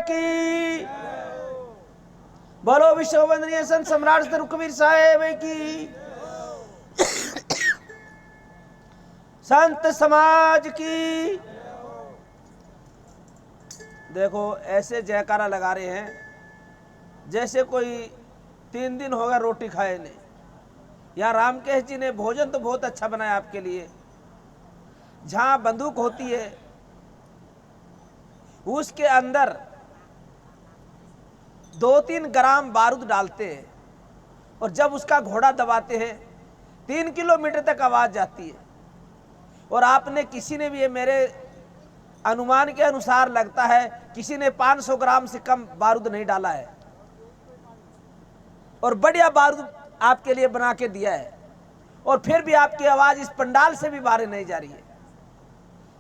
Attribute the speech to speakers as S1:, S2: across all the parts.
S1: की, बोलो विश्ववंदनीय संत सम्राट श्री रुकवीर साहेब की, संत समाज की। देखो ऐसे जयकारा लगा रहे हैं जैसे कोई 3 दिन होगा रोटी खाए नहीं। या रामकेश जी ने भोजन तो बहुत अच्छा बनाया आपके लिए। जहां बंदूक होती है उसके अंदर 2-3 ग्राम बारूद डालते हैं और जब उसका घोड़ा दबाते हैं 3 किलोमीटर तक आवाज जाती है। और आपने किसी ने भी, ये मेरे अनुमान के अनुसार लगता है, किसी ने 500 ग्राम से कम बारूद नहीं डाला है और बढ़िया बारूद आपके लिए बना के दिया है। और फिर भी आपकी आवाज इस पंडाल से भी बाहर नहीं जा रही है।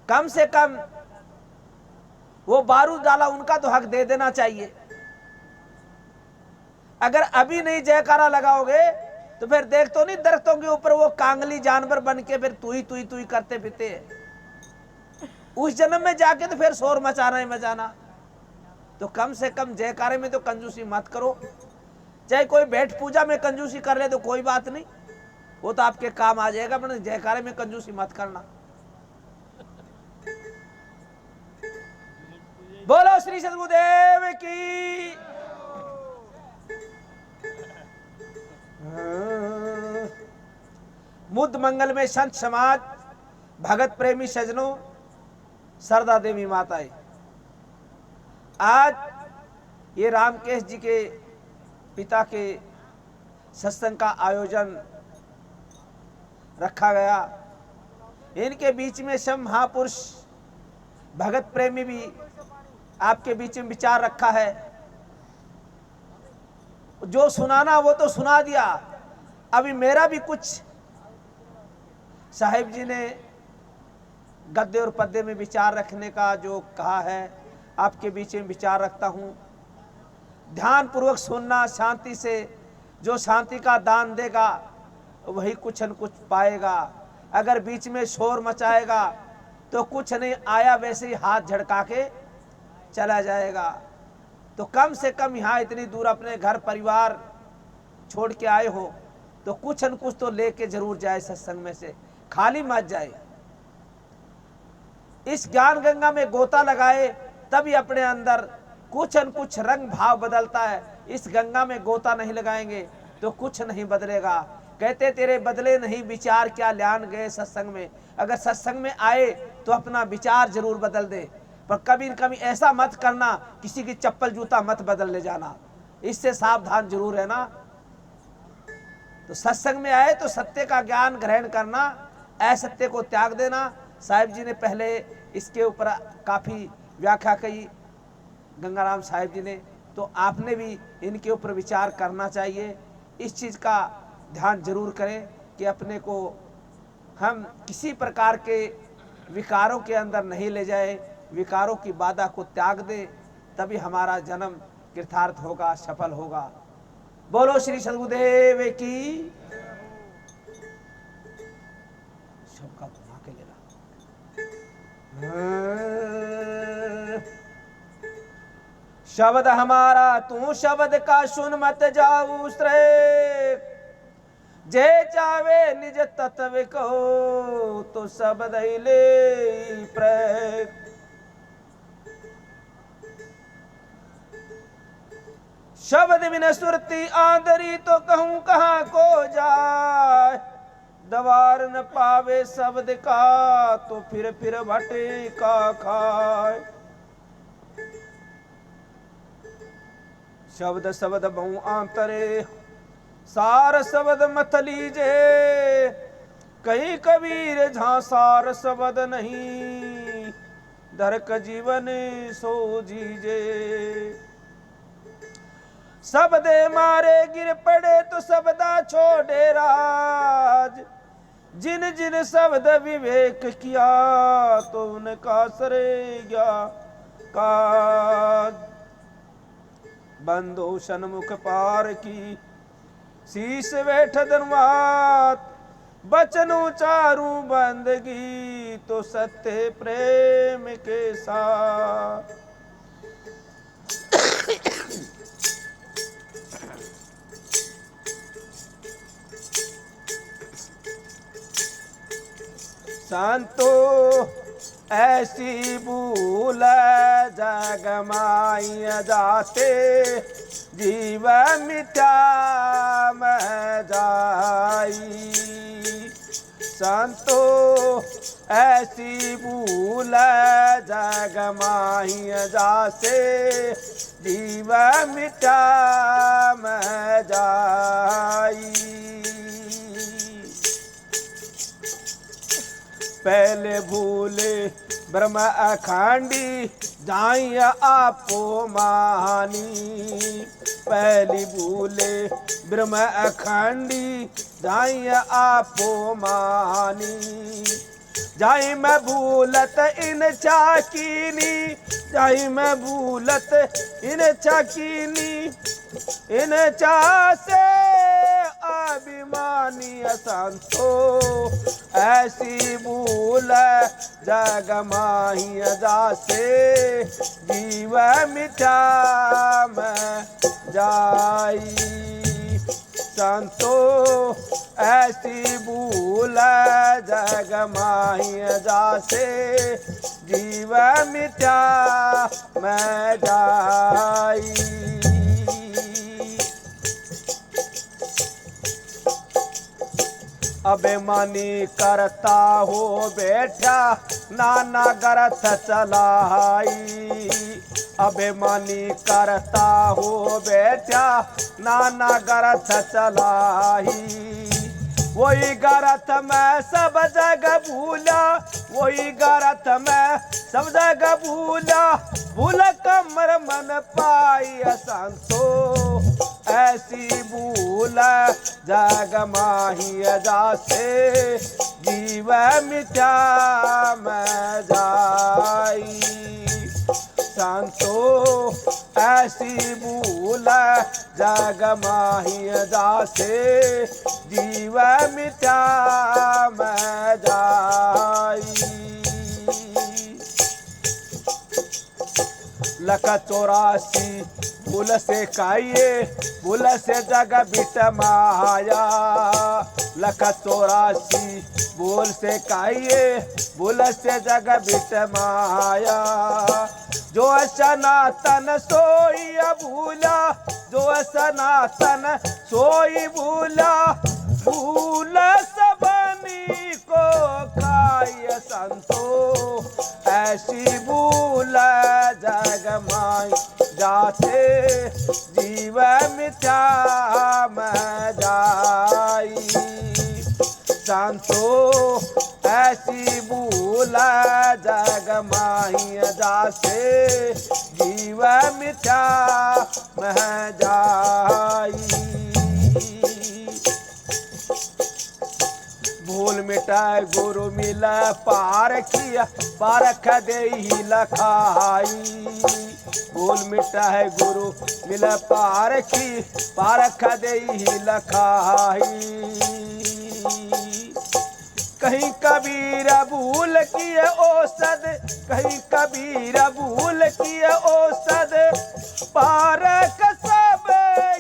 S1: कम से कम वो बारूद डाला, उनका तो हक दे देना चाहिए। अगर अभी नहीं जयकारा लगाओगे तो फिर देख तो नहीं दरख्तों के ऊपर वो कांगली जानवर बन के फिर तुई तुई तुई करते फिरते हैं। उस जन्म में जाके तो फिर शोर मचाना ही मचाना। तो कम से कम जयकारे में तो कंजूसी मत करो। चाहे कोई बैठ पूजा में कंजूसी कर ले तो कोई बात नहीं, वो तो आपके काम आ जाएगा, पर जयकारे में कंजूसी मत करना। बोलो श्री सद्गुरुदेव की। मुद मंगल में संत समाज, भगत प्रेमी सजनों, सरदा देवी माताएं, आज ये रामकेश जी के पिता के सत्संग का आयोजन रखा गया। इनके बीच में सब महापुरुष भगत प्रेमी भी आपके बीच में विचार रखा है। जो सुनाना वो तो सुना दिया, अभी मेरा भी कुछ साहिब जी ने गद्दे और पद्दे में विचार रखने का जो कहा है, आपके बीच में विचार रखता हूँ। ध्यान पूर्वक सुनना, शांति से। जो शांति का दान देगा वही कुछ न कुछ पाएगा। अगर बीच में शोर मचाएगा तो कुछ नहीं, आया वैसे ही हाथ झड़का के चला जाएगा। तो कम से कम यहाँ इतनी दूर अपने घर परिवार छोड़ के आए हो तो कुछ न कुछ तो लेके जरूर जाए सत्संग में से, खाली मत जाए। इस ज्ञान गंगा में गोता लगाए तभी अपने अंदर कुछ न कुछ रंग भाव बदलता है। इस गंगा में गोता नहीं लगाएंगे तो कुछ नहीं बदलेगा। कहते तेरे बदले नहीं विचार क्या ल्यान गए सत्संग में। अगर सत्संग में आए तो अपना विचार जरूर बदल दे, पर कभी न कभी ऐसा मत करना किसी की चप्पल जूता मत बदल ले जाना, इससे सावधान जरूर रहना। तो सत्संग में आए तो सत्य का ज्ञान ग्रहण करना, असत्य को त्याग देना। साहिब जी ने पहले इसके ऊपर काफ़ी व्याख्या की, गंगाराम साहिब जी ने, तो आपने भी इनके ऊपर विचार करना चाहिए। इस चीज़ का ध्यान जरूर करें कि अपने को हम किसी प्रकार के विकारों के अंदर नहीं ले जाए, विकारों की बाधा को त्याग दे, तभी हमारा जन्म कृतार्थ होगा, सफल होगा। बोलो श्री सद्गुरुदेव की। सबका घुमा के लेना। शब्द हमारा तू शब्द का सुन मत जाऊ श्रेय, जे चावे निज तत्व को तो शब्द ही ले प्रय। शब्द बिन सुरती आंदरी तो कहूं कहां को जाए, दवार न पावे शब्द का तो फिर भटे का खाए। शब्द शब्द बहु आंतरे सार शब्द मत लीजे, कहीं कबीर जहां सार शब्द नहीं दरक जीवन सो जीजे। शब्दे मारे गिर पड़े तो शब्दा छोड़े राज, जिन जिन शब्द विवेक किया तो उनका सरे गया काज। बंदो सन्मुख पार की शीश बैठ धनवात, बचनु चारू बंदगी तो सत्य प्रेम के साथ। संतो ऐसी भूल जग माई जाते, जीव मिथ्या में जाई। संतो ऐसी भूल जग माही जासे, जीव मिटा में जाई। पहले भूले ब्रह्म अखंडी, जाई आपो मानी। पहली भूले ब्रह्म अखंडी, जाई आपो मानी। जाई मैं भूलत इन चाकीनी, जाई मैं भूलत इन चाकीनी। इन चा से अभिमानी संतो, ऐसी भूल जग माही जासे, जीव मिथ्या में जाई। संतो ऐसी भूल जग माही जासे, जीव मिथ्या में जाई। अभिमानी करता हो बैठा, नाना गरथ चलाई। अभिमानी करता हो बैठा, नाना गरथ चलाई। वही गरथ में सब जगह भूला, वही गरथ में सब जगह भूला। भूल कमर मन पाई संतो, ऐसी भूल जग माही जासे, जीव मिथ्या में जाई। संतो ऐसी भूल जग माही जासे, जीव मिथ्या में जाई। लख 84 भूल से काये, भूल से जग बिट माया। लख 84 भूल से काये, भूल से जग बिट माया। जो सनातन सोई भूला, जो सनातन सोई भूला। भूल सबनी को खाय संतो, ऐसी भूल जग माई जाते, जीव मिथ्या में जाई। संतो ऐसी भूल जग माही जासे, जीव मिथ्या में जाई। भूल मिटाए गुरु मिला पार किया, पारख दे ही लखाई। भूल मिटाए गुरु मिला पार की, पारख दे ही लखाई। कहीं कबीर भूल किए औसद, कहीं कबीर भूल किए औसद। पारख सब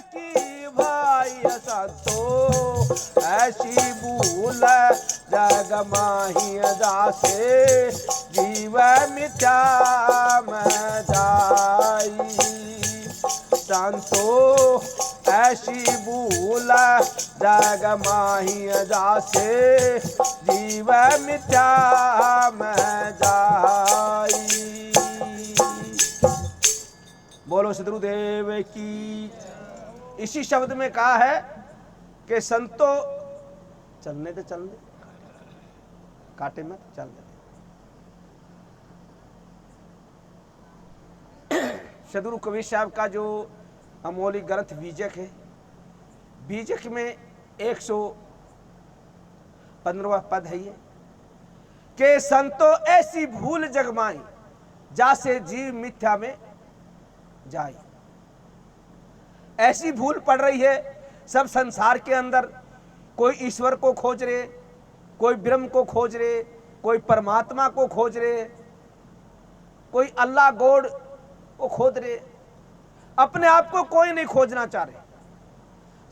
S1: की भाई संतो, ऐसी भूल जग माही जासे, जीव मिथ्या में जाई। संतो ऐसी भूल जग माही जासे, जीव मिथ्या में जाई। बोलो सद्गुरुदेव की। इसी शब्द में कहा है कि संतो चलने दे, चलने काटे मत, चल दे। सदगुरु कबीर साहब का जो अमोलिक ग्रंथ बीजक है, बीजक में 115वां पद है ये कि संतो ऐसी भूल जगमाई, जासे जीव मिथ्या में जाई। ऐसी भूल पड़ रही है सब संसार के अंदर। कोई ईश्वर को खोज रहे, कोई ब्रह्म को खोज रहे, कोई परमात्मा को खोज रहे, कोई अल्लाह गॉड को खोज रहे। अपने आप को कोई नहीं खोजना चाह रहे,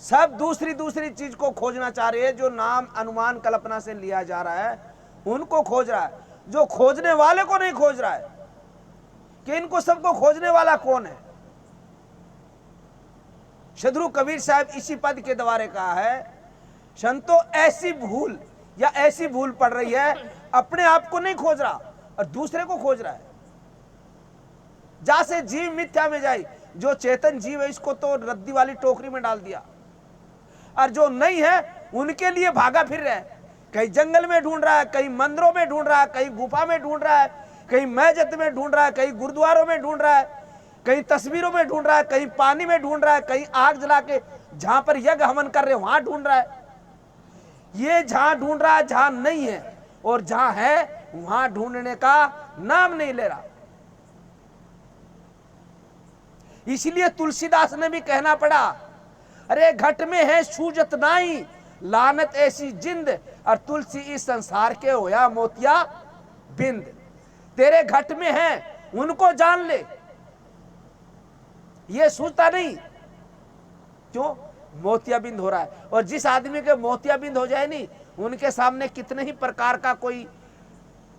S1: सब दूसरी दूसरी चीज को खोजना चाह रहे हैं। जो नाम अनुमान कल्पना से लिया जा रहा है उनको खोज रहा है, जो खोजने वाले को नहीं खोज रहा है कि इनको सबको खोजने वाला कौन है। सदगुरु कबीर साहब इसी पद के द्वारे कहा है, संतो ऐसी भूल या ऐसी भूल पड़ रही है, अपने आप को नहीं खोज रहा और दूसरे को खोज रहा है। जैसे जीव मिथ्या में जाए, जो चेतन जीव है इसको तो रद्दी वाली टोकरी में डाल दिया, और जो नहीं है उनके लिए भागा फिर रहा है। कहीं जंगल में ढूंढ रहा है, कहीं मंदिरों में ढूंढ रहा है, कहीं गुफा में ढूंढ रहा है, कहीं मैजत में ढूंढ रहा है, कहीं गुरुद्वारों में ढूंढ रहा है, कहीं तस्वीरों में ढूंढ रहा है, कहीं पानी में ढूंढ रहा है, कहीं आग जला के जहां पर यज्ञ हवन कर रहे वहां ढूंढ रहा है। ये जहां ढूंढ रहा है जहां नहीं है, और जहां है वहां ढूंढने का नाम नहीं ले रहा। इसलिए तुलसीदास ने भी कहना पड़ा, अरे घट में है सूजत नाई, लानत ऐसी जिंद, और तुलसी इस संसार के होया मोतिया बिंद। तेरे घट में है उनको जान ले, ये सूझता नहीं, क्यों? मोतिया बिंद हो रहा है। और जिस आदमी के मोतिया बिंद हो जाए नहीं, उनके सामने कितने ही प्रकार का कोई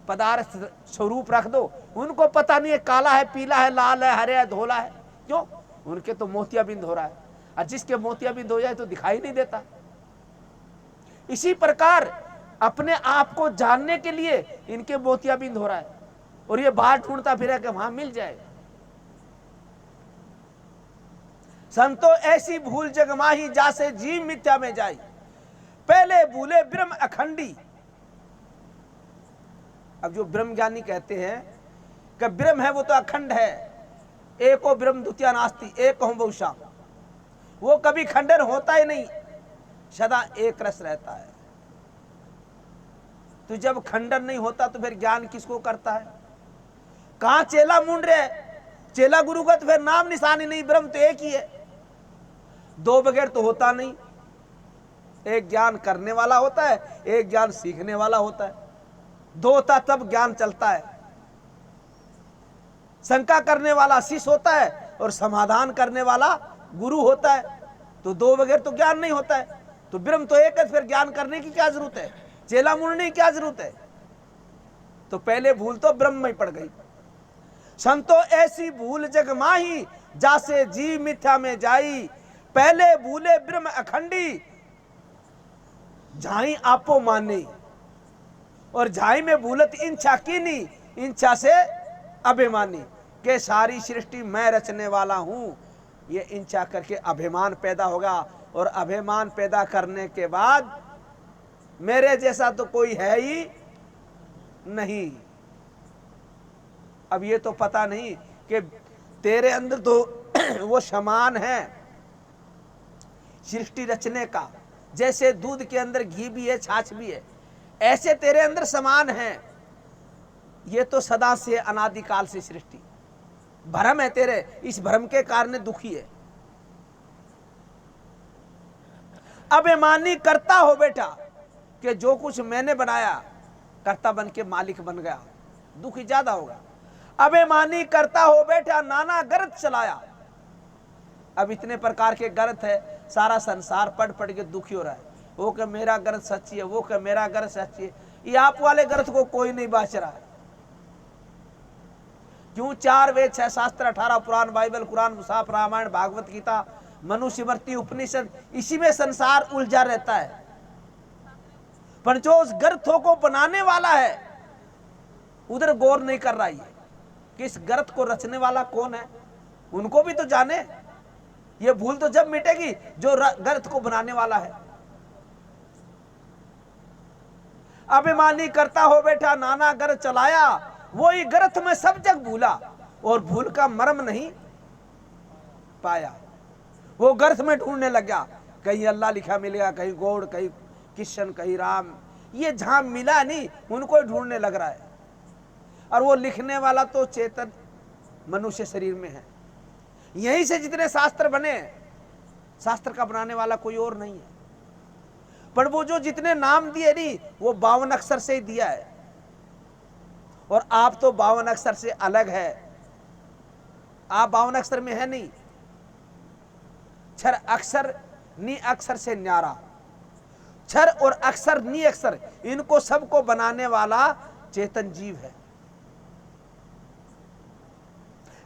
S1: पदार्थ स्वरूप रख दो, उनको पता नहीं है काला है, पीला है, लाल है, हरे है, धोला है, क्यों? उनके तो मोतिया बिंद हो रहा है। और जिसके मोतिया बिंद हो जाए तो दिखाई नहीं देता। इसी प्रकार अपने आप को जानने के लिए इनके मोतिया बिंद हो रहा है, और ये बाहर ढूंढता फिर कि वहां मिल जाए। संतो ऐसी भूल जग माही, जासे जीव मिथ्या में जाई, पहले भूले ब्रह्म अखंडी। अब जो ब्रह्म ज्ञानी कहते हैं कि ब्रह्म है वो तो अखंड है, एको ब्रह्म द्वितीय नास्ति, एक हूं बहुशा, वो कभी खंडन होता ही नहीं, सदा एक रस रहता है। तो जब खंडन नहीं होता तो फिर ज्ञान किसको करता है? कहां चेला मूंड रहे, चेला गुरु का तो फिर नाम निशानी नहीं, ब्रह्म तो एक ही है। दो बगैर तो होता नहीं, एक ज्ञान करने वाला होता है, एक ज्ञान सीखने वाला होता है। दो होता तब ज्ञान चलता है। शंका करने वाला शिष्य होता है और समाधान करने वाला गुरु होता है। तो दो बगैर तो ज्ञान नहीं होता है। तो ब्रह्म तो एक है, फिर ज्ञान करने की क्या जरूरत है, चेला मुड़ने की क्या जरूरत है? तो पहले भूल तो ब्रह्म में पड़ गई। संतो ऐसी भूल जग माही, जासे जीव मिथ्या में जाई, पहले भूले ब्रह्म अखंडी, झाई आपो माने, और झाई में भूलत इंछा कीनी, इंछा से अभिमानी, के सारी सृष्टि मैं रचने वाला हूं। ये इंछा करके अभिमान पैदा होगा, और अभिमान पैदा करने के बाद मेरे जैसा तो कोई है ही नहीं। अब ये तो पता नहीं कि तेरे अंदर तो वो समान है सृष्टि रचने का, जैसे दूध के अंदर घी भी है, छाछ भी है, ऐसे तेरे अंदर समान है। ये तो सदा से अनादिकाल से सृष्टि भ्रम है तेरे, इस भ्रम के कारण दुखी है। अभिमानी करता हो बेटा कि जो कुछ मैंने बनाया, कर्ता बन के मालिक बन गया, दुखी ज्यादा होगा। अभिमानी करता हो बेटा नाना गर्त चलाया। अब इतने प्रकार के गर्त है, सारा संसार पढ़ पढ़ के दुखी हो रहा है। वो कि मेरा गर्त सच्ची है, वो कि मेरा गर्त सच्ची है। ये आप वाले गर्त को कोई नहीं बाच रहा है। क्यों? 4 वेद, 6 शास्त्र, 18 पुराण, बाइबल, कुरान, मुसाफ, रामायण, भागवत गीता, मनुस्मृति, उपनिषद, इसी में संसार उलझा रहता है। पर जो उस गर्थों को बनाने वाला है उधर गौर नहीं कर रहा है कि इस गर्थ को रचने वाला कौन है, उनको भी तो जाने। ये भूल तो जब मिटेगी जो गर्थ को बनाने वाला है। अभिमानी करता हो बेटा नाना गर्थ चलाया, वही गर्थ में सब जग भूला, और भूल का मर्म नहीं पाया। वो गर्थ में ढूंढने लग गया, कहीं अल्लाह लिखा मिलेगा, कहीं गौड़, कहीं किशन, कहीं राम। ये जहां मिला नहीं उनको ढूंढने लग रहा है। और वो लिखने वाला तो चेतन मनुष्य शरीर में है। यहीं से जितने शास्त्र बने, शास्त्र का बनाने वाला कोई और नहीं है। पर वो जो जितने नाम दिए नहीं, वो 52 अक्षर से ही दिया है। और आप तो 52 अक्षर से अलग है। आप 52 अक्षर में है नहीं। क्षर अक्षर नी अक्षर से न्यारा, क्षर और अक्षर नी अक्षर, इनको सबको बनाने वाला चेतन जीव है।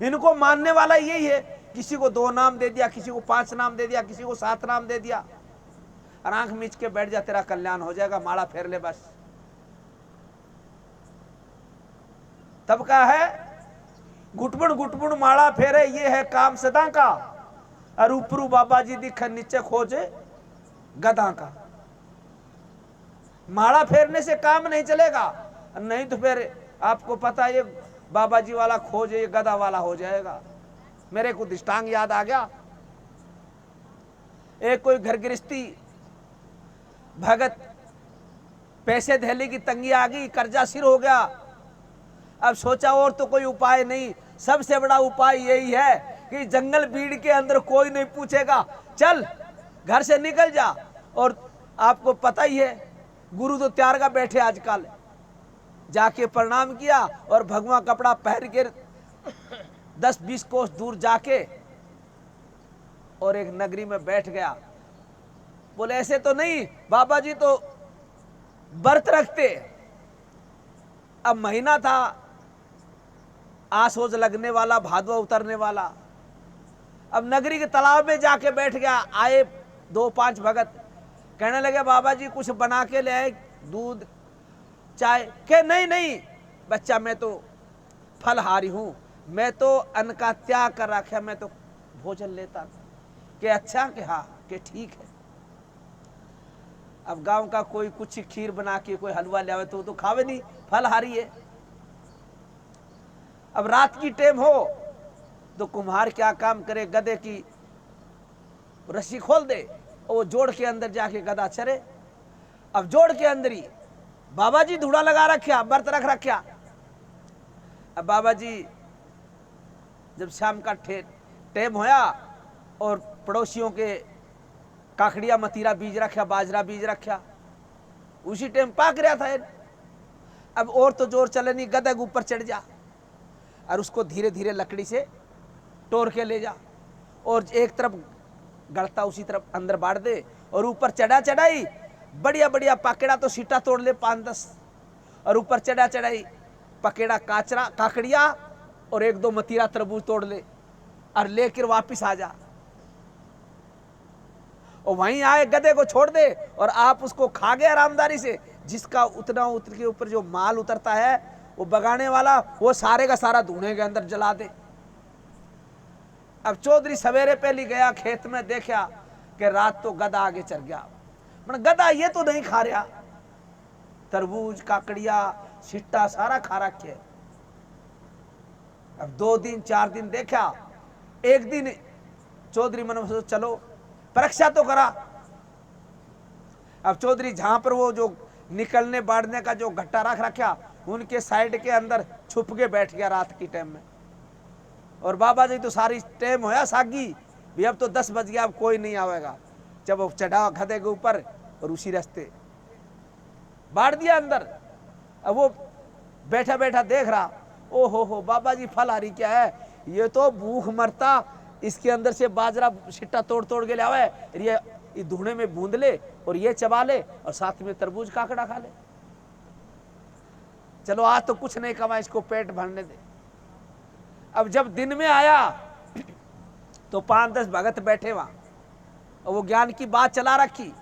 S1: इनको मानने वाला यही है। किसी को 2 नाम दे दिया, किसी को 5 नाम दे दिया, किसी को 7 नाम दे दिया, और आंख मीच के बैठ जा, तेरा कल्याण हो जाएगा, माला फेर ले बस। तब का है घुटमुड़ घुटमुड़ माला फेरे, ये है काम सदा का, और ऊपरू बाबा जी दिख नीचे खोजे गधा का। माला फेरने से काम नहीं चलेगा, नहीं तो फिर आपको पता है ये बाबा जी वाला खोज ये गधा वाला हो जाएगा। मेरे को दृष्टांत याद आ गया। एक कोई घर गृहस्थी भगत, पैसे धेले की तंगी आ गई, कर्जा सिर हो गया। अब सोचा और तो कोई उपाय नहीं, सबसे बड़ा उपाय यही है कि जंगल भीड़ के अंदर कोई नहीं पूछेगा, चल घर से निकल जा। और आपको पता ही है गुरु तो त्यार का बैठे आजकल। जाके प्रणाम किया और भगवा कपड़ा पहन के 10-20 कोस दूर जाके और एक नगरी में बैठ गया। बोले ऐसे तो नहीं, बाबा जी तो व्रत रखते। अब महीना था, आसोज लगने वाला, भादवा उतरने वाला। अब नगरी के तालाब में जाके बैठ गया। आए 2-5 भगत, कहने लगे बाबा जी कुछ बना के ले आए, दूध चाय के। नहीं नहीं बच्चा, मैं तो फलहारी हूं, मैं तो अन्न का त्याग कर रखा, मैं तो भोजन लेता। के अच्छा, के हाँ, के ठीक है। अब गांव का कोई कुछ खीर बना के कोई हलवा ले आवे तो खावे नहीं, फलहारी है। अब रात की टेम हो तो कुम्हार क्या काम करे, गधे की रस्सी खोल दे और वो जोड़ के अंदर जाके गधा चरे। अब जोड़ के अंदर ही बाबा जी धूड़ा लगा रखा, व्रत रख रखा। अब बाबा जी जब शाम का टेम होया और पड़ोसियों के काकड़िया मतीरा बीज रखा, बाजरा बीज रखा, उसी टेम पाक रहा था। अब और तो जोर चले नहीं, गधे के ऊपर चढ़ जा और उसको धीरे धीरे लकड़ी से तोड़ के ले जा, और एक तरफ गड़ता उसी तरफ अंदर बाढ़ दे, और ऊपर चढ़ा चढ़ाई बढ़िया बढ़िया पकेड़ा तो सीटा तोड़ ले 5-10, और ऊपर चढ़ा चढ़ाई पकेड़ा काचरा काकड़िया और 1-2 मतीरा तरबूज तोड़ ले और लेकर वापिस आ जा। और वहीं आए गधे को छोड़ दे और आप उसको खा गए आरामदारी से। जिसका उतना उतर के ऊपर जो माल उतरता है वो बगाने वाला, वो सारे का सारा धुएं के अंदर जला दे। अब चौधरी सवेरे पहले गया खेत में, देखा कि रात तो गधा आगे चल गया। मतलब गधा ये तो नहीं खा रहा, तरबूज काकड़िया सिट्टा सारा खा रखे। अब 2 दिन 4 दिन देखा। एक दिन चौधरी मन में सोचा चलो परीक्षा तो करा। अब चौधरी जहां पर वो जो निकलने बाढ़ने का जो गट्टा रख रखा, उनके साइड के अंदर छुप के बैठ गया रात की टाइम में। और बाबा जी तो सारी टाइम होया सागी भी, अब तो 10 बज गया, अब कोई नहीं आवेगा। जब वो चढ़ा गधे के ऊपर और उसी रास्ते बाढ़ दिया अंदर। अब वो बैठा बैठा देख रहा, ओ हो बाबा जी फलहारी क्या है, ये तो भूख मरता, इसके अंदर से बाजरा सिट्टा तोड़ तोड़ के ले आवे, ये धुने में बूंद ले और ये चबा ले और साथ में तरबूज काकड़ा खा ले। चलो आज तो कुछ नहीं कमा, इसको पेट भरने दे। अब जब दिन में आया तो 5-10 भगत बैठे वहां और वो ज्ञान की बात चला रखी।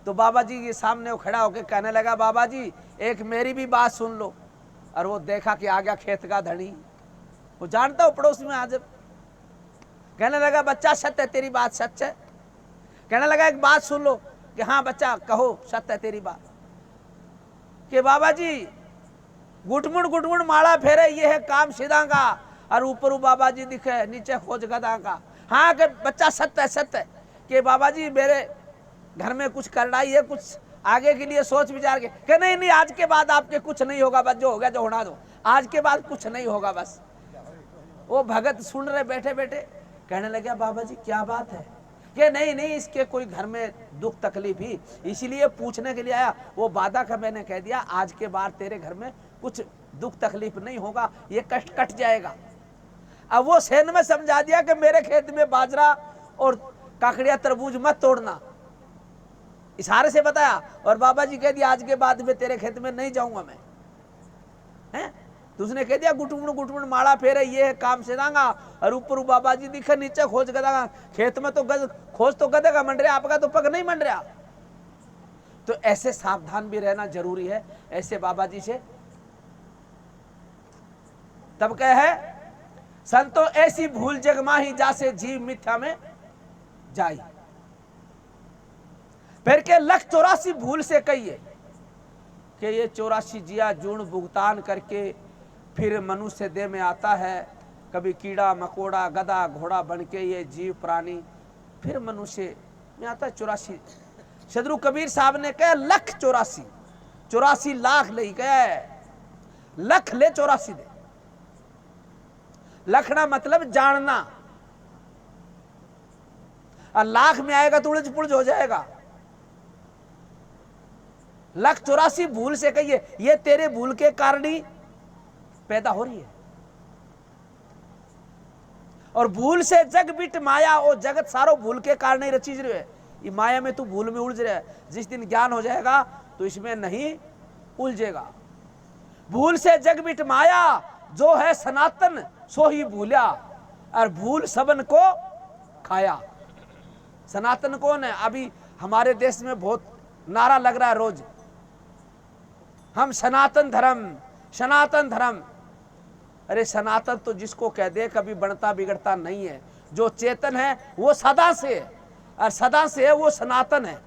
S1: तो बाबा जी के सामने वो खड़ा होकर कहने लगा, बाबा जी एक मेरी भी बात सुन लो। और वो देखा कि आ गया खेत का धनी, वो जानता हो पड़ोस में आज। कहने लगा बच्चा सत्य है, तेरी बात सच है। कहने लगा एक बात सुन लो। कि हाँ बच्चा कहो, सत्य है तेरी बात। कि बाबा जी गुटमुड़ माला फेरे, ये है काम सीधा का, और ऊपर बाबा जी दिखे नीचे खोज गधा का। हाँ कि बच्चा सत्य है सत्य है। कि बाबा जी मेरे घर में कुछ करनाई है, कुछ आगे के लिए सोच विचार के। कि नहीं नहीं आज के बाद आपके कुछ नहीं होगा, बस जो हो गया जो होना दो, आज के बाद कुछ नहीं होगा बस। वो भगत सुन रहे बैठे बैठे। कहने लगे बाबा जी क्या बात है। कि नहीं नहीं इसके कोई घर में दुख तकलीफ ही, इसीलिए पूछने के लिए आया। वो वादा का मैंने कह दिया आज के बाद तेरे घर में कुछ दुख तकलीफ नहीं होगा, ये कष्ट कट जाएगा। अब वो सेन में समझा दिया कि मेरे खेत में बाजरा और काकड़िया तरबूज मत तोड़ना, इशारे से बताया, और बाबा जी कह दिया आज के बाद में तेरे खेत में नहीं जाऊंगा मैं, हैं? तो उसने कह दिया गुटमुड़ गुटमुड़ माड़ा फेरे ये है काम से दांगा, और ऊपर बाबा जी दिखे नीचे खोज गदागा, खेत में तो खोज तो गधे का मंड रहा, आपका तो पग नहीं मंड रहा। तो ऐसे सावधान भी रहना जरूरी है ऐसे बाबा जी से। तब कह है संतो ऐसी भूल जग माही जासे जीव मिथ्या में जाई। फिर के लख 84 भूल से कहिए कि ये 84 जिया जूण भुगतान करके फिर मनुष्य देह में आता है, कभी कीड़ा मकोड़ा गधा घोड़ा बन के ये जीव प्राणी फिर मनुष्य में आता है। 84 सदरू कबीर साहब ने कहा लख 84, 84 लाख ले गया, लख ले 84 दे। लखना मतलब जानना, और लाख में आएगा तो उलझ पुलझ हो जाएगा। लख 84 भूल से कहिए ये तेरे भूल के कारण ही पैदा हो रही है। और भूल से जग बिट माया, और जगत सारो भूल के कारण ही रची रहे। ये माया में तू भूल में उलझ रहा है, जिस दिन ज्ञान हो जाएगा तो इसमें नहीं उलझेगा। भूल से जग बिट माया, जो है सनातन सो ही भूला, और भूल सबन को खाया। सनातन कौन है? अभी हमारे देश में बहुत नारा लग रहा है रोज, हम सनातन धर्म सनातन धर्म। अरे सनातन तो जिसको कह दे कभी बनता बिगड़ता नहीं है। जो चेतन है वो सदा से है, और सदा से है वो सनातन है।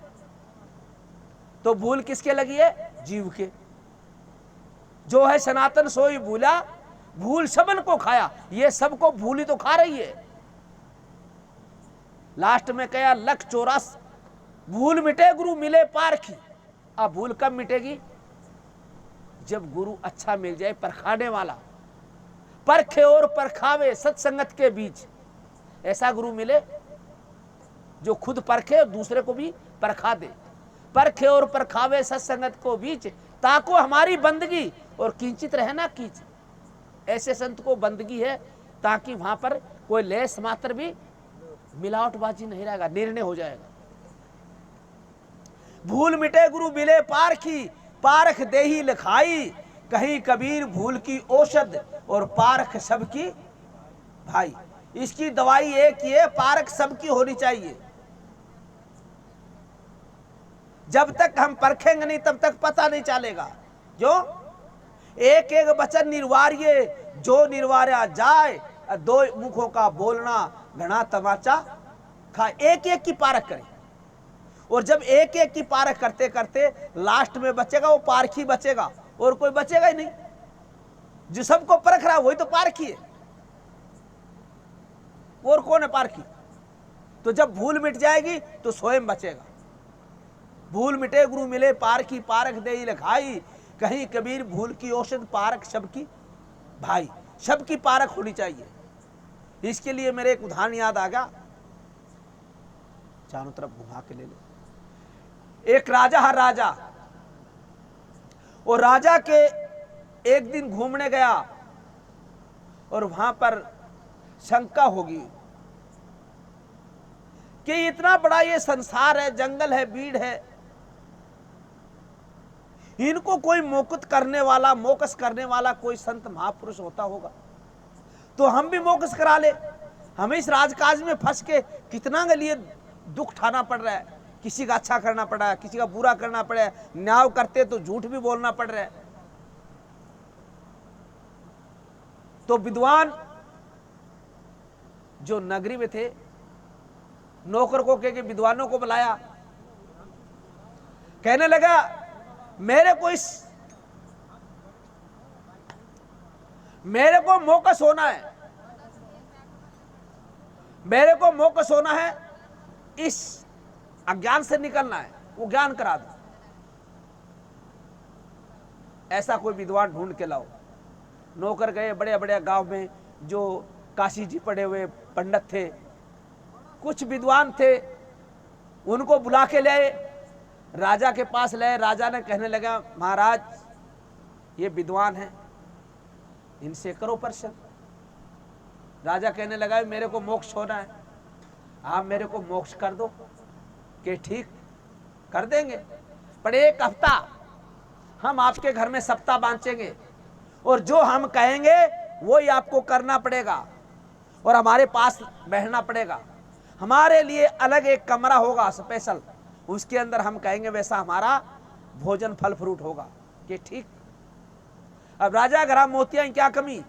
S1: तो भूल किसके लगी है? जीव के। जो है सनातन सो ही भूला, भूल सबन को खाया। ये सबको भूल ही तो खा रही है। लास्ट में कहा लख 84 भूल मिटे गुरु मिले पारखी। अब भूल कब मिटेगी? जब गुरु अच्छा मिल जाए, परखाने वाला, परखे और परखावे सत्संगत के बीच। ऐसा गुरु मिले जो खुद परखे और दूसरे को भी परखा दे। परखे और परखावे सत्संगत को बीच, ताको हमारी बंदगी और किंचित रहे ना कीच। ऐसे संत को बंदगी है ताकि वहां पर कोई लेस मात्र भी मिलावटबाजी नहीं रहेगा, निर्णय हो जाएगा। भूल मिटे गुरु मिले पारखी, पारख देही लिखाई। कहीं कबीर भूल की औषध और पारख सबकी भाई। इसकी दवाई एक ही है, पारख सबकी होनी चाहिए। जब तक हम परखेंगे नहीं तब तक पता नहीं चलेगा। जो एक एक वचन निर्वार्य, जो निर्वार्या जाए, दो मुखों का बोलना घना तमाचा खाए। एक एक की पारख करें, और जब एक एक की पारख करते करते लास्ट में बचेगा वो पारखी बचेगा, और कोई बचेगा ही नहीं। जो सबको परख रहा है वही तो पारखी है, और कौन है पारखी? तो जब भूल मिट जाएगी तो स्वयं बचेगा। भूल मिटे गुरु मिले पारखी, पारख दे लिखाई। कहीं कबीर भूल की औषध, पारख सबकी भाई। सबकी पारख होनी चाहिए। इसके लिए मेरे एक उदाहरण याद आ गया, चारों तरफ घुमा के ले ले। एक राजा है, राजा, और राजा के एक दिन घूमने गया, और वहां पर शंका होगी कि इतना बड़ा ये संसार है, जंगल है, भीड़ है, इनको कोई मोकस करने वाला, मोकस करने वाला कोई संत महापुरुष होता होगा तो हम भी मोकस करा ले। हमें इस राजकाज में फंस के कितना के लिए दुख उठाना पड़ रहा है। किसी का अच्छा करना पड़ रहा है, किसी का बुरा करना पड़ रहा है, न्याय करते तो झूठ भी बोलना पड़ रहा है। तो विद्वान जो नगरी में थे, नौकर को कह के विद्वानों को बुलाया, कहने लगा मेरे को मोकस होना है, मेरे को मोकस होना है, इस अज्ञान से निकलना है, वो ज्ञान करा दो। ऐसा कोई विद्वान ढूंढ के लाओ। नौकर गए बड़े बड़े गांव में, जो काशी जी पढ़े हुए पंडित थे, कुछ विद्वान थे, उनको बुला के लाए, राजा के पास लाए। राजा ने कहने लगा महाराज ये विद्वान हैं, इनसे करो प्रश्न। राजा कहने लगा मेरे को मोक्ष होना है, आप मेरे को मोक्ष कर दो। कि ठीक कर देंगे, पर एक हफ्ता हम आपके घर में सप्ताह बांचेंगे और जो हम कहेंगे वो ही आपको करना पड़ेगा और हमारे पास बैठना पड़ेगा। हमारे लिए अलग एक कमरा होगा स्पेशल, उसके अंदर हम कहेंगे वैसा हमारा भोजन फल फ्रूट होगा। कि ठीक। अब राजा ग्राम मोतिया क्या कमी,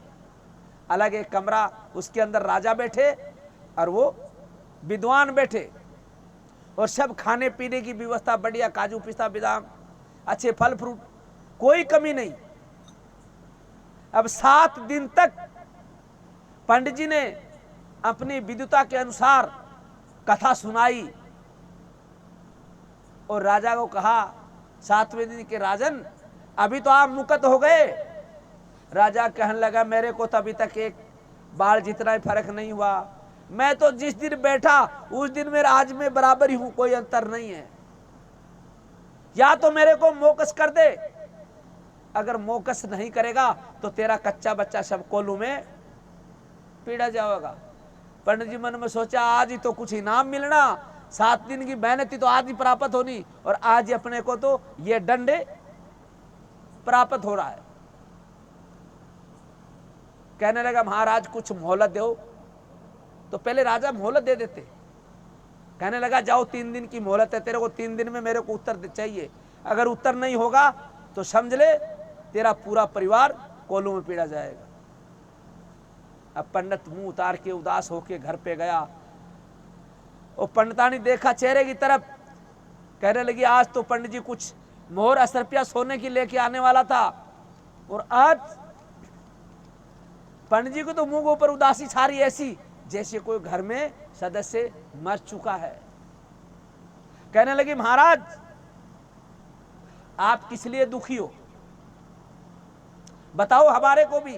S1: अलग एक कमरा, उसके अंदर राजा बैठे और वो विद्वान बैठे और सब खाने पीने की व्यवस्था बढ़िया, काजू पिस्ता बादाम, अच्छे फल फ्रूट, कोई कमी नहीं। अब 7 दिन तक पंडित जी ने अपनी विद्वता के अनुसार कथा सुनाई और राजा को कहा 7वें दिन के राजन अभी तो आप मुक्त हो गए। राजा कहने लगा मेरे को तो अभी तक एक बाल जितना ही फर्क नहीं हुआ, मैं तो जिस दिन बैठा उस दिन मेरा आज में बराबर ही हूं, कोई अंतर नहीं है। या तो मेरे को मोकस कर दे, अगर मोकस नहीं करेगा तो तेरा कच्चा बच्चा सब कोलू में पीड़ा जाएगा। पंडित जी मन में सोचा आज ही तो कुछ इनाम मिलना, 7 दिन की मेहनत थी तो आज ही प्राप्त होनी और आज ही अपने को तो ये दंड प्राप्त हो रहा है। कहने लगा महाराज कुछ मोहलत दो, तो पहले राजा मोहलत दे देते। कहने लगा जाओ 3 दिन की मोहलत है तेरे को, 3 दिन में मेरे को उत्तर चाहिए, अगर उत्तर नहीं होगा तो समझ ले तेरा पूरा परिवार कोलू में पीड़ा जाएगा। अब पंडित मुंह उतार के उदास होके घर पे गया और पंडितानी देखा चेहरे की तरफ, कहने लगी आज तो पंडित जी कुछ मोहर 80 रुपया सोने की लेके आने वाला था और आज पंडित जी को तो मुंह के ऊपर उदासी छा रही ऐसी जैसे कोई घर में सदस्य मर चुका है। कहने लगी महाराज आप किस लिए दुखी हो, बताओ हमारे को भी।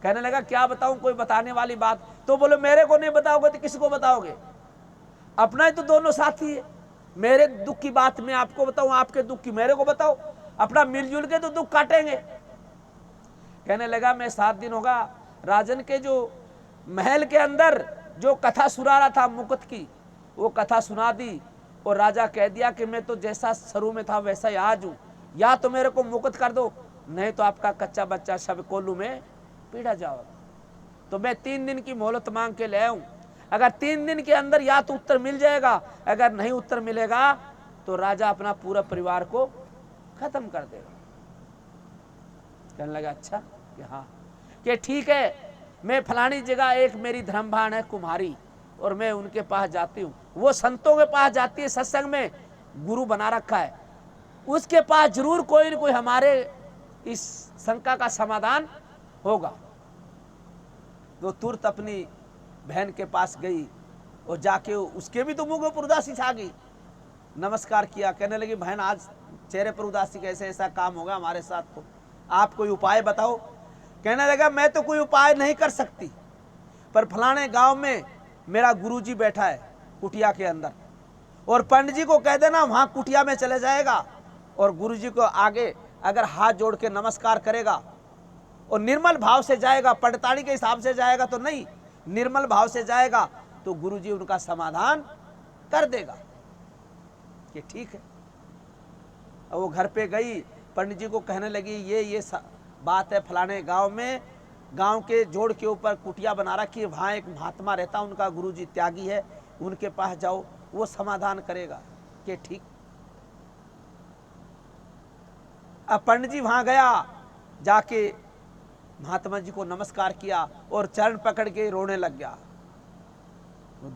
S1: कहने लगा क्या बताऊं, कोई बताने वाली बात। तो बोले मेरे को नहीं बताओगे तो किसको बताओगे, अपना ही तो दोनों साथी है। मेरे दुख की बात मैं आपको बताऊं, आपके दुख की मेरे को बताओ, अपना मिलजुल के तो दुख काटेंगे। कहने लगा मैं 7 दिन होगा राजन के जो महल के अंदर जो कथा सुना रहा था मुकुट की, वो कथा सुना दी और राजा कह दिया कि मैं तो जैसा शुरू में था वैसा ही आज हूं, या तो मेरे को मुकुट कर दो नहीं तो आपका कच्चा बच्चा सब कोल्लू में पीड़ा जाओगा। तो मैं 3 दिन की मोहलत मांग के ले आऊं, अगर 3 दिन के अंदर या तो उत्तर मिल जाएगा, अगर नहीं उत्तर मिलेगा तो राजा अपना पूरा परिवार को खत्म कर देगा। कहने लगा अच्छा कि हाँ, कि ठीक है मैं फलानी जगह एक मेरी धर्मभान है कुम्हारी और मैं उनके पास जाती हूँ, वो संतों के पास जाती है, सत्संग में गुरु बना रखा है, उसके पास जरूर कोई न कोई हमारे इस शंका का समाधान होगा। वो तुरंत अपनी बहन के पास गई और जाके उसके भी तो मुंह को उदासी छा गई, नमस्कार किया। कहने लगी बहन आज चेहरे पर उदासी कैसे, ऐसा काम होगा हमारे साथ, तो आप कोई उपाय बताओ। कहने लगा मैं तो कोई उपाय नहीं कर सकती, पर फलाने गांव में मेरा गुरुजी बैठा है कुटिया के अंदर, और पंडित जी को कह देना वहां कुटिया में चले जाएगा और गुरुजी को आगे अगर हाथ जोड़ के नमस्कार करेगा और निर्मल भाव से जाएगा, पंडितानी के हिसाब से जाएगा तो नहीं, निर्मल भाव से जाएगा तो गुरुजी उनका समाधान कर देगा। कि ठीक है। और वो घर पे गई, पंडित जी को कहने लगी ये बात है फलाने गांव में, गांव के जोड़ के ऊपर कुटिया बना रखी है, वहां एक महात्मा रहता, उनका गुरुजी त्यागी है, उनके पास जाओ वो समाधान करेगा। कि ठीक। अब पंडित जी वहां गया, जाके महात्मा जी को नमस्कार किया और चरण पकड़ के रोने लग गया।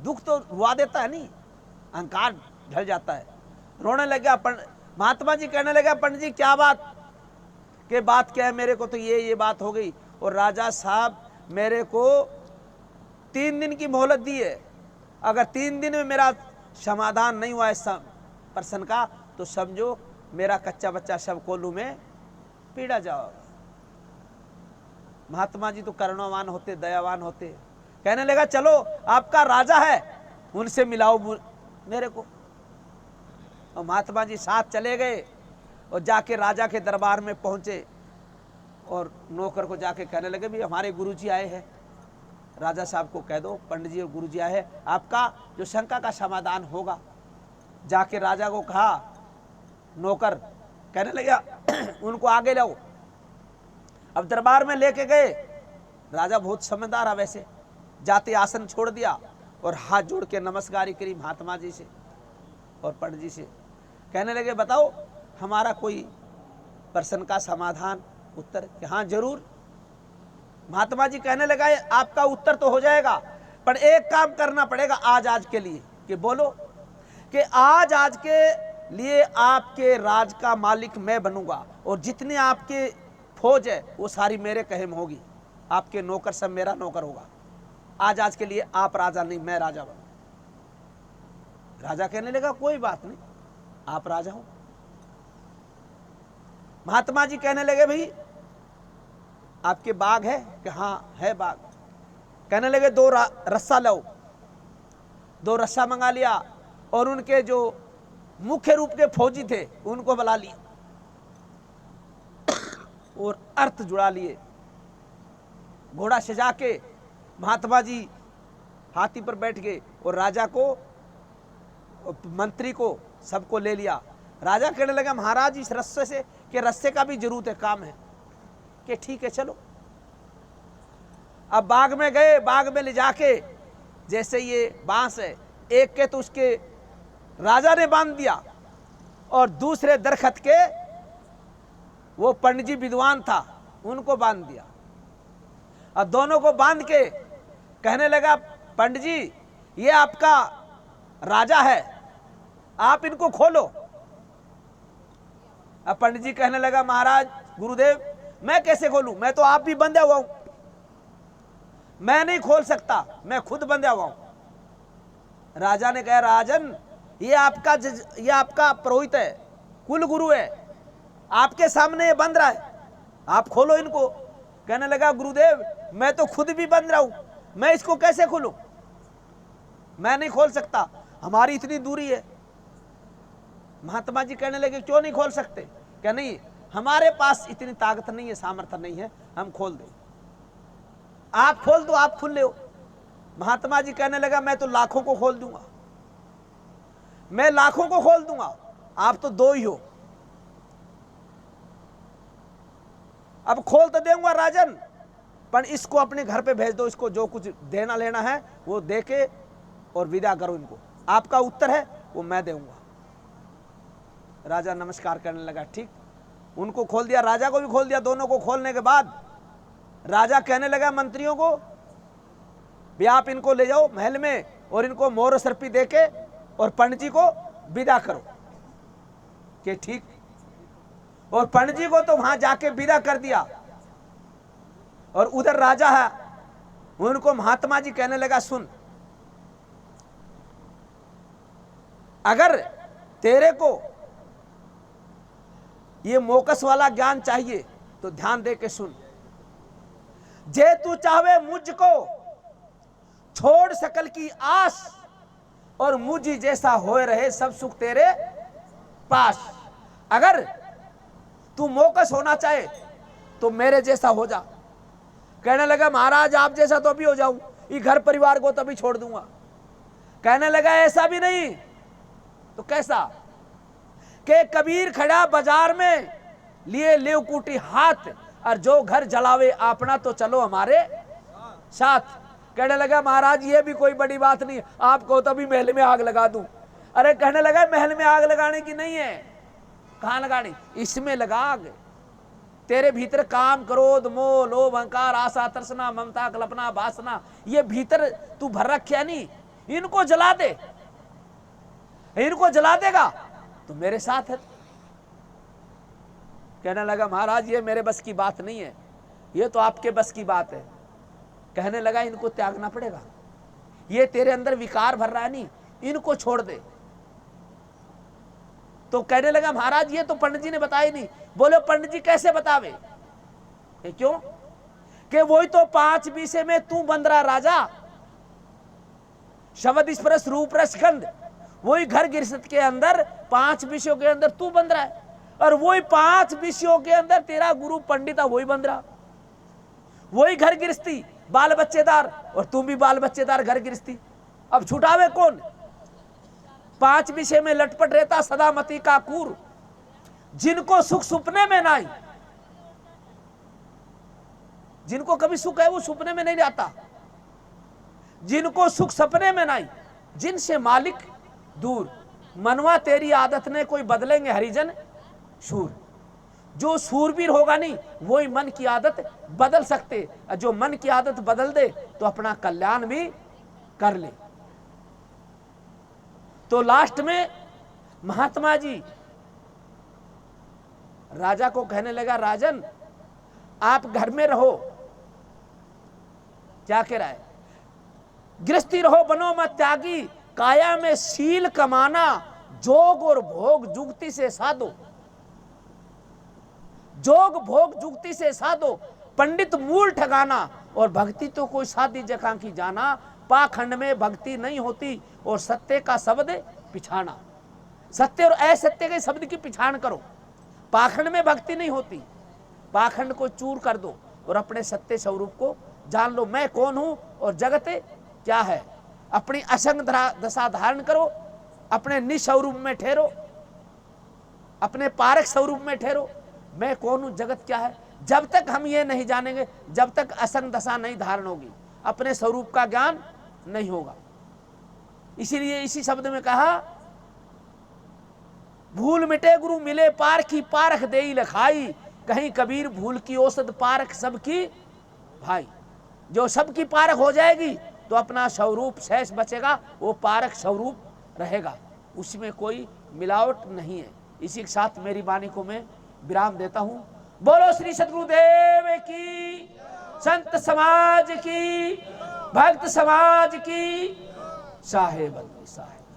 S1: दुख तो रुआ देता है नहीं, अहंकार ढल जाता है, रोने लग गया। महात्मा जी कहने लगा पंडित जी क्या बात, के बात क्या है, मेरे को तो ये बात हो गई और राजा साहब मेरे को 3 दिन की मोहलत दी है, अगर 3 दिन में मेरा समाधान नहीं हुआ इस प्रश्न का तो समझो मेरा कच्चा बच्चा सब कोल्लू में पीड़ा जाओगा। महात्मा जी तो करुणावान होते, दयावान होते। कहने लगा चलो आपका राजा है उनसे मिलाओ मेरे को। और महात्मा जी साथ चले गए और जाके राजा के दरबार में पहुंचे और नौकर को जाके कहने लगे भी हमारे गुरुजी आए हैं, राजा साहब को कह दो पंडित जी और गुरुजी आए हैं, आपका जो शंका का समाधान होगा। जाके राजा को कहा, नौकर कहने लगा उनको आगे लाओ। अब दरबार में लेके गए, राजा बहुत समझदार है वैसे, जाते आसन छोड़ दिया और हाथ जोड़ के नमस्कार करी महात्मा जी से और पंडित जी से। कहने लगे बताओ हमारा कोई प्रश्न का समाधान उत्तर? कि हाँ जरूर। महात्मा जी कहने लगा आपका उत्तर तो हो जाएगा, पर एक काम करना पड़ेगा आज के लिए। कि बोलो? कि आज के लिए आपके राज का मालिक मैं बनूंगा और जितने आपके फौज है वो सारी मेरे कहे में होगी, आपके नौकर सब मेरा नौकर होगा। आज के लिए आप राजा नहीं, मैं राजा बनूं। राजा कहने लगा कोई बात नहीं, आप राजा हो। महात्मा जी कहने लगे भाई आपके बाग है? कि हाँ है बाग। कहने लगे दो रस्सा लाओ। दो रस्सा मंगा लिया और उनके जो मुख्य रूप के फौजी थे उनको बुला लिया और अर्थ जुड़ा लिए। घोड़ा सजा के महात्मा जी हाथी पर बैठ गए और राजा को, मंत्री को, सबको ले लिया। राजा कहने लगा महाराज इस रस्से से, कि रस्से का भी जरूरत है, काम है। कि ठीक है चलो। अब बाग में गए, बाग में ले जाके जैसे ये बांस है, एक के तो उसके राजा ने बांध दिया और दूसरे दरखत के वो पंडित जी विद्वान था उनको बांध दिया। अब दोनों को बांध के कहने लगा पंडित जी ये आपका राजा है, आप इनको खोलो। अब पंडित जी कहने लगा महाराज गुरुदेव मैं कैसे खोलूं, मैं तो आप भी बंधा हुआ हूं, मैं नहीं खोल सकता, मैं खुद बंधा हुआ हूं। राजा ने कहा राजन ये आपका पुरोहित है, कुल गुरु है, आपके सामने ये बंध रहा है, आप खोलो इनको। कहने लगा गुरुदेव मैं तो खुद भी बंध रहा हूं, मैं इसको कैसे खोलूं, मैं नहीं खोल सकता, हमारी इतनी दूरी है। महात्मा जी कहने लगे क्यों नहीं खोल सकते? क्या नहीं हमारे पास इतनी ताकत नहीं है, सामर्थ्य नहीं है, हम खोल दें। आप खोल दो, आप खुल ले हो। महात्मा जी कहने लगा मैं तो लाखों को खोल दूंगा, मैं लाखों को खोल दूंगा, आप तो दो ही हो। अब खोल तो दूंगा राजन, पर इसको अपने घर पे भेज दो, इसको जो कुछ देना लेना है वो दे के और विदा करो इनको, आपका उत्तर है वो मैं दूंगा। राजा नमस्कार करने लगा, ठीक। उनको खोल दिया, राजा को भी खोल दिया। दोनों को खोलने के बाद राजा कहने लगा मंत्रियों को भी आप इनको ले जाओ महल में और इनको मोर सर्पी देके और पंडित जी को विदा करो। कि ठीक। और पंडित जी को तो वहां जाके विदा कर दिया और उधर राजा है, उनको महात्मा जी कहने लगा सुन, अगर तेरे को ये मोकस वाला ज्ञान चाहिए तो ध्यान दे के सुन। जे तू चाहे मुझको छोड़ सकल की आस और मुझ जैसा होए रहे सब सुख तेरे पास। अगर तू मोकस होना चाहे तो मेरे जैसा हो जा। कहने लगा महाराज आप जैसा तो अभी हो जाऊं, ये घर परिवार को तभी छोड़ दूंगा। कहने लगा ऐसा भी नहीं तो कैसा? के कबीर खड़ा बाजार में लिए लेव कूटी हाथ और जो घर जलावे अपना तो चलो हमारे साथ। कहने लगा महाराज ये भी कोई बड़ी बात नहीं, आपको तभी महल में आग लगा दूं। अरे कहने लगा महल में आग लगाने की नहीं है, कहां लगानी, इसमें लगा आग। तेरे भीतर काम क्रोध मोह लोभ अहंकार आशा तृष्णा ममता कल्पना वासना ये भीतर तू भर रखा नहीं, इनको जला दे। इनको जला देगा तो मेरे साथ है। कहने लगा महाराज ये मेरे बस की बात नहीं है, ये तो आपके बस की बात है। कहने लगा इनको त्यागना पड़ेगा, ये तेरे अंदर विकार भर रहा है नहीं, इनको छोड़ दे। तो कहने लगा महाराज ये तो पंडित जी ने बताया नहीं। बोले पंडित जी कैसे बतावे? क्यों? कि वही तो 5 विषय में तू बंध रहा राजा, शब्द स्पर्श रूप रस गंध, वही घर गृहस्थ के अंदर 5 विषयों के अंदर तू बंध रहा है, और वही 5 विषयों के अंदर तेरा गुरु पंडित वही बंध रहा। वही घर गृहस्थी बाल बच्चेदार और तुम भी बाल बच्चेदार घर गृहस्थी। अब छुटावे कौन? 5 विषय में लटपट रहता सदा मति का कूर, जिनको सुख सुपने में ना आई, जिनको कभी सुख है वो सुपने में नहीं जाता, जिनको सुख सपने में नहीं, जिनसे मालिक दूर, मनवा तेरी आदत ने कोई बदलेंगे हरिजन शूर। जो सूरवीर होगा नहीं वही मन की आदत बदल सकते, और जो मन की आदत बदल दे तो अपना कल्याण भी कर ले। तो लास्ट में महात्मा जी राजा को कहने लगा, राजन आप घर में रहो, क्या कह रहा है, गृहस्थी रहो बनो मत त्यागी, काया में शील कमाना, जोग और भोग जुगती से साधो, जोग भोग जुगती से साधो, पंडित मूल ठगाना, और भक्ति तो कोई साधी जगह की जाना, पाखंड में भक्ति नहीं होती, और सत्य का शब्द पिछाना, सत्य और असत्य के शब्द की पिछाण करो, पाखंड में भक्ति नहीं होती, पाखंड को चूर कर दो और अपने सत्य स्वरूप को जान लो, मैं कौन हूं और जगत क्या है, अपनी असंग दशा धारण करो, अपने निस्वरूप में ठहरो, अपने पारक स्वरूप में ठहरो, मैं कौन हूं जगत क्या है। जब तक हम ये नहीं जानेंगे, जब तक असंग दशा नहीं धारण होगी, अपने स्वरूप का ज्ञान नहीं होगा। इसीलिए इसी शब्द में कहा, भूल मिटे गुरु मिले पार की, पारख देई लखाई, कहीं कबीर भूल की औसत पारख सबकी भाई। जो सबकी पारख हो जाएगी तो अपना स्वरूप शेष बचेगा, वो पारक स्वरूप रहेगा, उसमें कोई मिलावट नहीं है। इसी के साथ मेरी वाणी को मैं विराम देता हूं। बोलो श्री सद्गुरुदेव की, संत समाज की, भक्त समाज की, साहेब साहेब।